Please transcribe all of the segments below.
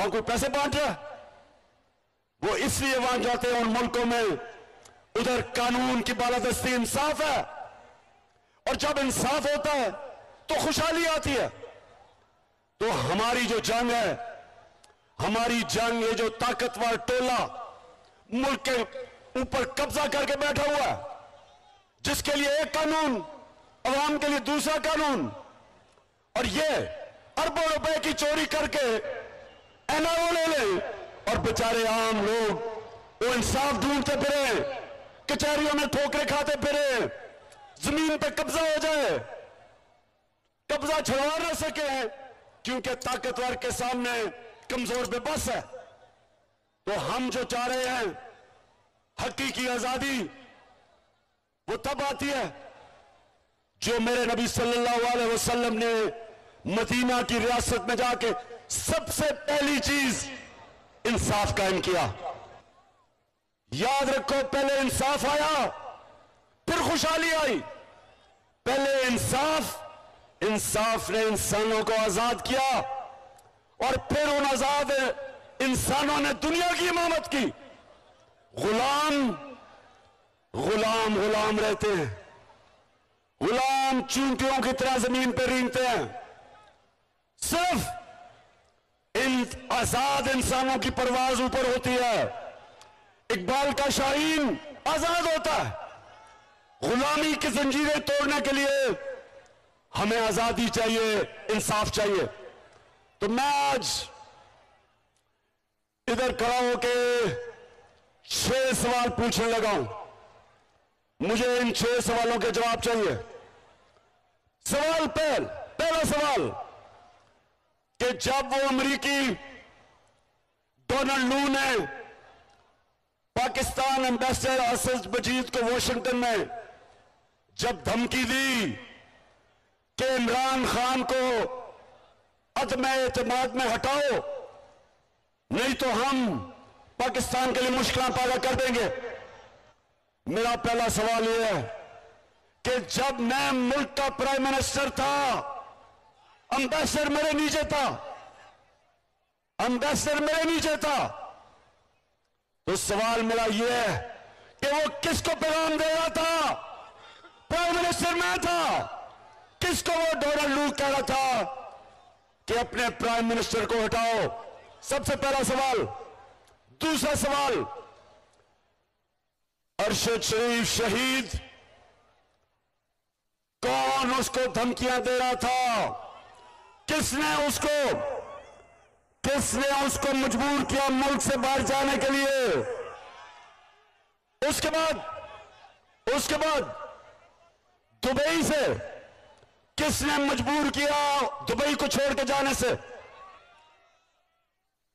वहां कोई पैसे बांट रहा है? वो इसलिए वहां जाते हैं उन मुल्कों में, उधर कानून की बालादस्ती, इंसाफ है, और जब इंसाफ होता है तो खुशहाली आती है। तो हमारी जो जंग है, हमारी जंग, ये जो ताकतवर टोला मुल्क के ऊपर कब्जा करके बैठा हुआ है, जिसके लिए एक कानून, अवाम के लिए दूसरा कानून, और ये अरबों रुपए की चोरी करके एनआरओ ले ले, और बेचारे आम लोग वो इंसाफ ढूंढते फिरे, कचहरियों में ठोकरे खाते फिरे, जमीन पे कब्जा हो जाए, कब्जा छुड़वा न सके, क्योंकि ताकतवर के सामने कमजोर बेबस है। तो हम जो चाह रहे हैं हकीकी आजादी, वो तब आती है जो मेरे नबी सल्लल्लाहु अलैहि वसल्लम ने मदीना की रियासत में जाके सबसे पहली चीज इंसाफ कायम किया। याद रखो, पहले इंसाफ आया, फिर खुशहाली आई। पहले इंसाफ ने इंसानों को आजाद किया, और फिर उन आजाद इंसानों ने दुनिया की इमामत की। गुलाम रहते हैं, गुलाम चूंटियों की तरह जमीन पर रेंगते हैं। सिर्फ इन आजाद इंसानों की परवाज ऊपर होती है। इकबाल का शाहीन आजाद होता है। गुलामी की जंजीरें तोड़ने के लिए हमें आजादी चाहिए, इंसाफ चाहिए। तो मैं आज इधर खड़ा होके 6 सवाल पूछने लगा हूं। मुझे इन 6 सवालों के जवाब चाहिए। सवाल पहला सवाल कि जब वो अमेरिकी डोनाल्ड लू ने पाकिस्तान एम्बेसडर असद मजीद को वॉशिंगटन में जब धमकी दी कि इमरान खान को अदम एतमाद में हटाओ, नहीं तो हम पाकिस्तान के लिए मुश्किलें पैदा कर देंगे, मेरा पहला सवाल यह है कि जब मैं मुल्क का प्राइम मिनिस्टर था, एम्बेसडर मेरे नीचे था, तो सवाल मेरा यह है कि वो किसको पैगाम दे रहा था? प्राइम मिनिस्टर मैं था। किसको वो डोनाल्ड लू कह रहा था कि अपने प्राइम मिनिस्टर को हटाओ? सबसे पहला सवाल। दूसरा सवाल, अरशद शरीफ शहीद, कौन उसको धमकियां दे रहा था? किसने उसको मजबूर किया मुल्क से बाहर जाने के लिए? उसके बाद दुबई से किसने मजबूर किया दुबई को छोड़ के जाने से?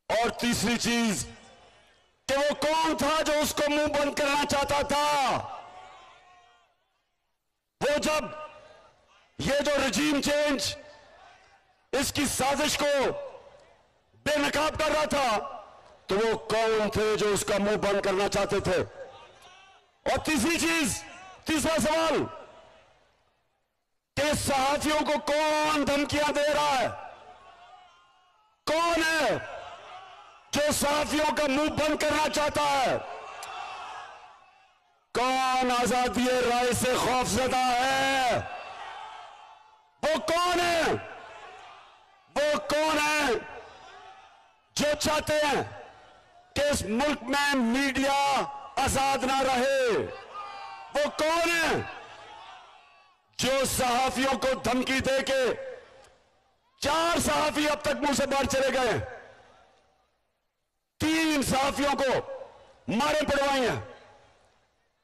और तीसरी चीज कि वो कौन था जो उसको मुंह बंद करना चाहता था? वो जब ये जो रजीम चेंज, इसकी साजिश को बेनकाब कर रहा था, तो वो कौन थे जो उसका मुंह बंद करना चाहते थे? और तीसरा सवाल कि सहाफियों को कौन धमकियां दे रहा है? कौन है जो सहाफियों का मुंह बंद करना चाहता है? कौन आजादी राय से खौफजदा है? वो कौन है जो चाहते हैं कि इस मुल्क में मीडिया आजाद ना रहे? वो कौन है जो सहाफियों को धमकी दे के 4 सहाफी अब तक मुंह से बाहर चले गए, 3 सहाफियों को मारे पड़वाई हैं,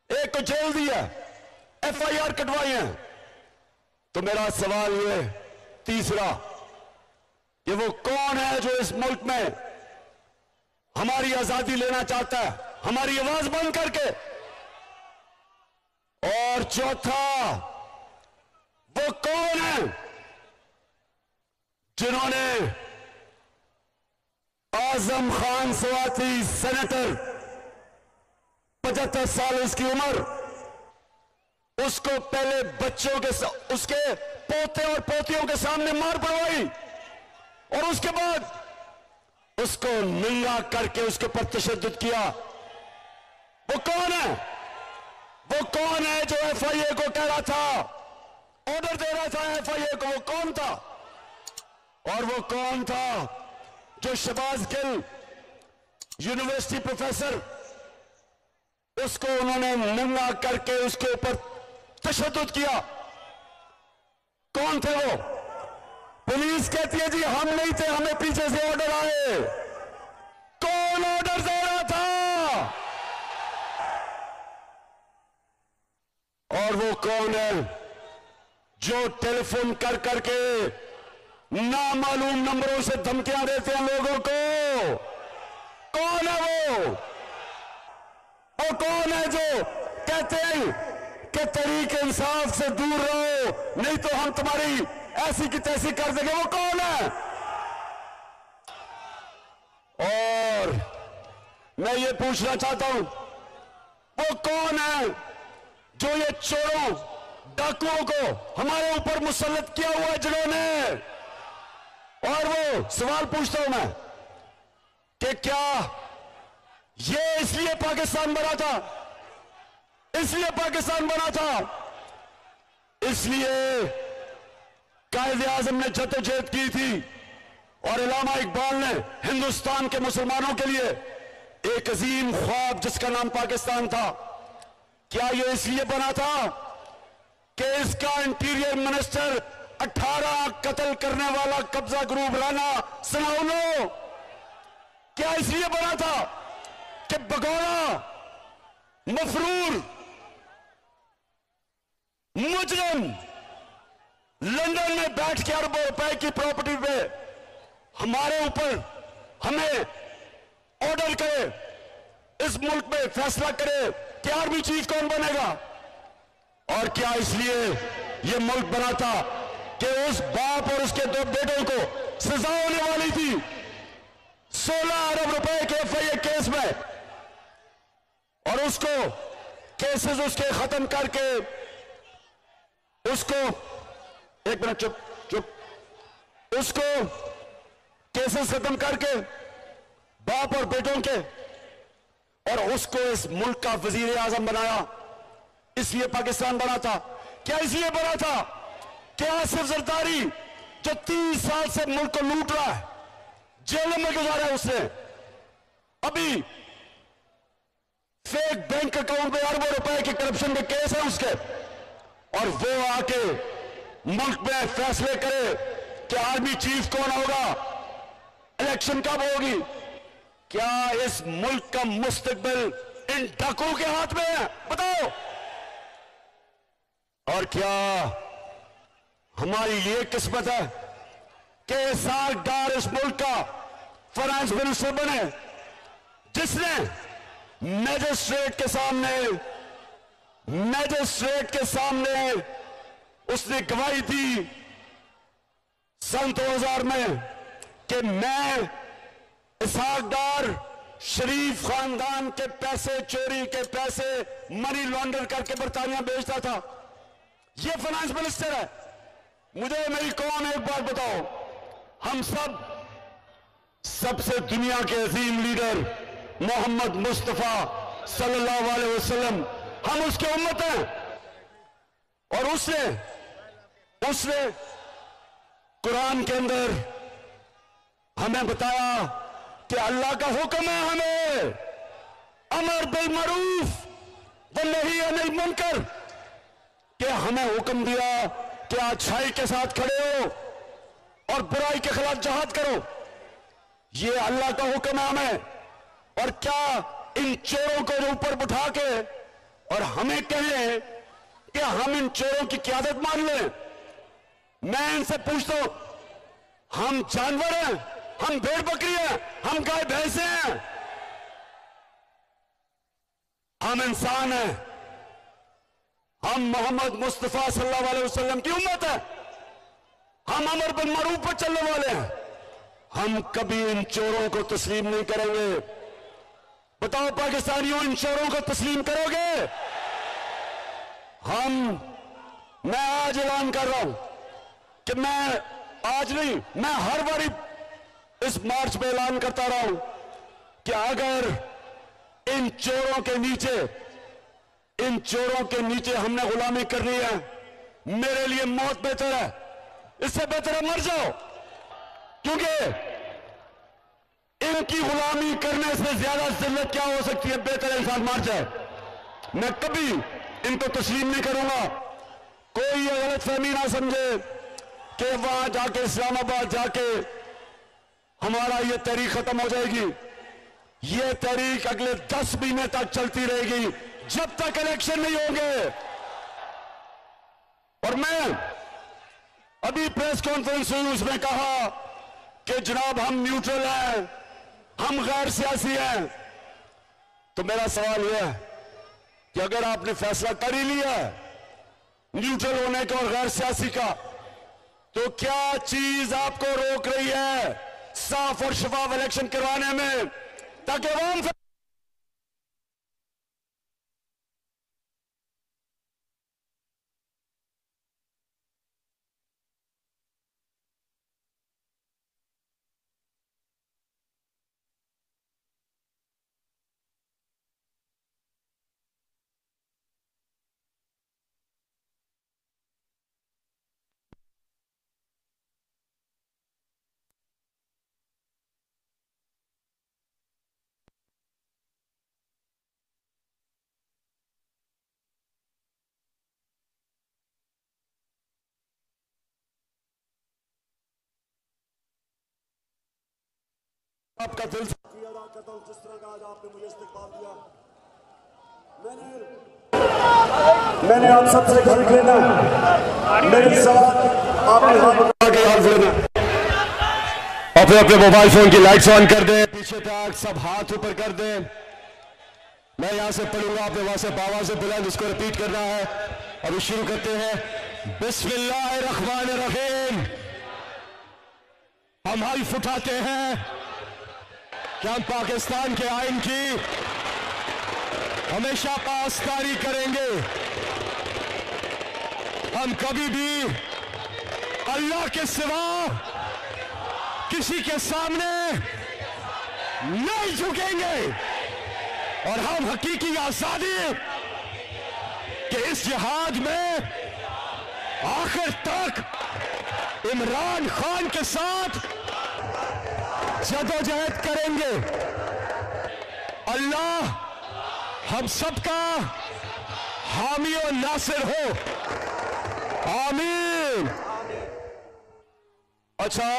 एक को जेल दी है, FIR कटवाई है। तो मेरा सवाल ये तीसरा कि वो कौन है जो इस मुल्क में हमारी आजादी लेना चाहता है, हमारी आवाज बंद करके? और चौथा, वो कौन है जिन्होंने आजम खान सवाती सेनेटर, 75 साल उसकी उम्र, उसको पहले बच्चों के उसके पोते और पोतियों के सामने मार पड़वाई, और उसके बाद उसको नंगा करके उसके ऊपर तशद्दुद किया। वो कौन है? वो कौन है जो एफआईए को कह रहा था, ऑर्डर दे रहा था एफआईए को? वो कौन था? और वो कौन था जो शहबाज गिल यूनिवर्सिटी प्रोफेसर, उसको उन्होंने नंगा करके उसके ऊपर तशद्दुद किया? कौन थे वो? पुलिस कहती है जी हम नहीं थे, हमें पीछे से ऑर्डर आए। कौन ऑर्डर दे रहा था? और वो कौन है जो टेलीफोन कर करके नामालूम नंबरों से धमकियां देते हैं लोगों को? कौन है वो? वो कौन है जो कहते हैं कि तहरीक इंसाफ से दूर रहो नहीं तो हम तुम्हारी ऐसी की तैसी कर देंगे? वो कौन है? और मैं ये पूछना चाहता हूं, वो कौन है जो ये चोरों डाकुओं को हमारे ऊपर मुसल्लत किया हुआ है जिन्होंने? और वो सवाल पूछता हूं मैं कि क्या ये इसलिए पाकिस्तान बना था? इसलिए पाकिस्तान बना था? इसलिए कायदे आजम ने जद्दोजहद की थी और अल्लामा इकबाल ने हिंदुस्तान के मुसलमानों के लिए एक अजीम ख्वाब जिसका नाम पाकिस्तान था, क्या ये इसलिए बना था कि इसका इंटीरियर मिनिस्टर 18 कत्ल करने वाला कब्जा ग्रुप राना सनाउल्लाह? क्या इसलिए बना था कि बगौरा, मफरूर, मुजरिम लंदन में बैठ के अरबों रुपए की प्रॉपर्टी पे हमारे ऊपर हमें ऑर्डर करे, इस मुल्क में फैसला करे कि आर्मी चीफ कौन बनेगा? और क्या इसलिए यह मुल्क बना था कि उस बाप और उसके 2 बेटों को सजा होने वाली थी 16 अरब रुपए के एफआईए केस में, और उसको केसेस उसके खत्म करके उसको, एक मिनट चुप चुप, उसको केसेस खत्म करके बाप और बेटों के, और उसको इस मुल्क का वजीर आजम बनाया? इसलिए पाकिस्तान बना था? क्या इसलिए बना था कि आसिफ जरदारी जो 30 साल से मुल्क को लूट रहा है, जेलों में गुजारा है उसने, अभी फेक बैंक अकाउंट में अरबों रुपए के करप्शन के केस है उसके, और वो आके मुल्क में फैसले करे कि आर्मी चीफ कौन होगा, इलेक्शन कब होगी? क्या इस मुल्क का मुस्तकबिल इन डाकुओं के हाथ में है? बताओ। और क्या हमारी ये किस्मत है कि सागदार इस मुल्क का फाइनेंस मिनिस्टर बने जिसने मैजिस्ट्रेट के सामने उसने गवाही दी सन 2000 में कि मैं इसहाकडार शरीफ खानदान के पैसे, चोरी के पैसे मनी लॉन्डर करके बरतानिया बेचता था। ये फाइनेंस मिनिस्टर है। मुझे मेरी कौम एक बात बताओ, हम सबसे दुनिया के अजीम लीडर मोहम्मद मुस्तफा सल्लल्लाहु अलैहि वसल्लम, हम उसके उम्मत हैं, और उसने कुरान के अंदर हमें बताया कि अल्लाह का हुक्म है हमें अमर बिल मरूफ व नही अनिल मुनकर, कि हमें हुक्म दिया कि अच्छाई के साथ खड़े हो और बुराई के खिलाफ जहाद करो। ये अल्लाह का हुक्म है हमें। और क्या इन चोरों को ऊपर बिठा के और हमें कहें कि हम इन चोरों की क़यादत मान लें? मैं इनसे पूछता हूं, हम जानवर हैं, हम भेड़ बकरी हैं, हम गाय भैंसे हैं, हम इंसान हैं, हम मोहम्मद मुस्तफा सल्लल्लाहु अलैहि वसल्लम की उम्मत है, हम अमर बिल मरूफ पर चलने वाले हैं। हम कभी इन चोरों को तस्लीम नहीं करेंगे। बताओ पाकिस्तानियों, इन चोरों को तस्लीम करोगे? मैं आज ऐलान कर रहा हूं कि मैं आज नहीं, मैं इस मार्च में ऐलान करता रहा हूं कि अगर इन चोरों के नीचे हमने गुलामी करनी है, मेरे लिए मौत बेहतर है, इससे बेहतर है मर जाओ। क्योंकि इनकी गुलामी करने से ज्यादा जिल्लत क्या हो सकती है? बेहतर इंसान मर जाए। मैं कभी इनको तस्लीम नहीं करूंगा। कोई ये गलत फहमी ना समझे कि वहां जाके इस्लामाबाद जाके हमारा ये तहरीक खत्म हो जाएगी। ये तहरीक अगले 10 महीने तक चलती रहेगी जब तक इलेक्शन नहीं होंगे। और मैं अभी प्रेस कॉन्फ्रेंस हुई, उसमें कहा कि जनाब हम न्यूट्रल हैं, हम गैर सियासी हैं। तो मेरा सवाल यह है कि अगर आपने फैसला कर ही लिया न्यूट्रल होने का और गैर सियासी का, तो क्या चीज आपको रोक रही है साफ और शफाफ इलेक्शन करवाने में, ताकि आवाम आपका दिल अदा करता हूं जिस तरह का आज आपने मुझे इस्तकबाल दिया। मैंने आप सबसे घर लेना, मेरे साथ आपने हाथ लेना। अपने अपने मोबाइल फोन की लाइट्स ऑन कर दे, पीछे तक सब हाथ ऊपर कर दे। मैं यहां से पढ़ूंगा, आपने वहां से बाबा से बुलंद इसको रिपीट करना है। अभी शुरू करते हैं। बिस्मिल्लाहिर्रहमानिर्रहीम। हम हल्फ उठाते हैं कि हम पाकिस्तान के आइन की हमेशा पासदारी करेंगे। हम कभी भी अल्लाह के सिवा किसी के सामने नहीं झुकेंगे और हम हकीकी आजादी के इस जिहाद में आखिर तक इमरान खान के साथ जदोजहद करेंगे। अल्लाह हम सबका हामी और नासिर हो, आमीन। अच्छा,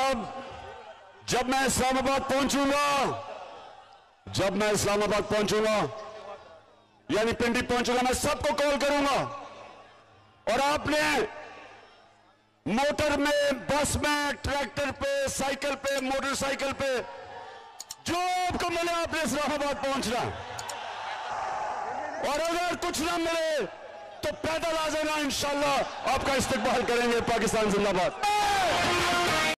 जब मैं इस्लामाबाद पहुंचूंगा यानी पिंडी पहुंचूंगा, मैं सबको कॉल करूंगा और आपने मोटर में, बस में, ट्रैक्टर पे, साइकिल पे, मोटरसाइकिल पे, जो आपको मिले आपने इस्लामाबाद पहुंचना। और अगर कुछ ना मिले तो पैदल आ जाना, इंशाल्लाह आपका इस्तकबाल करेंगे। पाकिस्तान जिंदाबाद।